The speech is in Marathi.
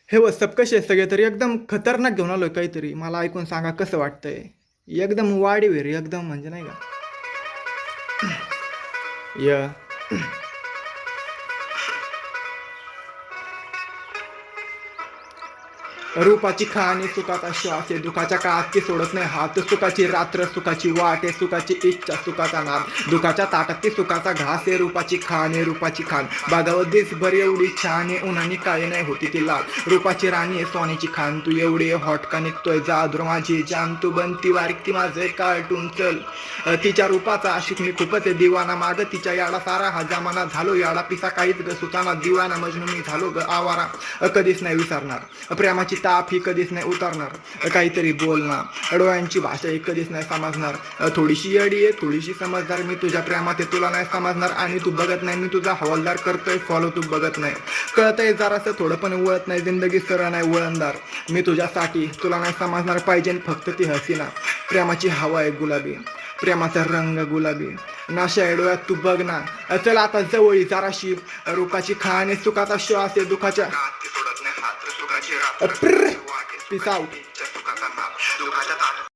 हे व्हॉट्सअप कसे आहेत सगळे तरी एकदम खतरनाक घेऊन आलोय काहीतरी. मला ऐकून सांगा कसं वाटतंय. एकदम वाढीव आहे रे एकदम म्हणजे नाही का. य रूपाची खाणी सुखाचा श्वास आहे दुखाच्या काळात ती सोडत नाही हात सुखाची रात्र सुखाची वाट आहे सुखाची इच्छा सुखाचा नाद दुखाच्या ताटात ती सुखाचा घास आहे रूपाची खाण आहे रूपाची खाण बागावर दिसभर एवढी छान आहे उन्हाने काय नाही होती ती लाल रूपाची राणी आहे सोन्याची खान तू एवढी हॉटका निघतोय जादूर माझी जान तू बनती वारीक ती माझे कार्टून चल तिच्या रूपाचा आशिक मी खूपच आहे दिवाना माग तिच्या याडा सारा हा जमाना झालो याडा पिसा काहीच ग सुताना दिवाना मजनू मी झालो ग आवारा कधीच नाही विसरणार प्रेमाची ताप ही कधीच नाही उतरणार काहीतरी बोलणार डोळ्यांची भाषा ही कधीच नाही समजणार थोडीशी येडी आहे थोडीशी समजदार मी तुझ्या प्रेमात आहे तुला नाही समजणार आणि तू बघत नाही मी तुझा हवालदार करतोय फॉलो तू बघत नाही कळतंय जरासं थोडं पण वळत नाही जिंदगी सरळ नाही वळणदार मी तुझ्यासाठी तुला नाही समजणार पाहिजे फक्त ती हसीना प्रेमाची हवा आहे गुलाबी प्रेमाचा रंग गुलाबी नाशा आहे डोळ्यात तू बघ ना चल आता जवळी जराशी रूपाची खाण आहे सुखाचा श्वास आहे दुखाच्या पीस आउट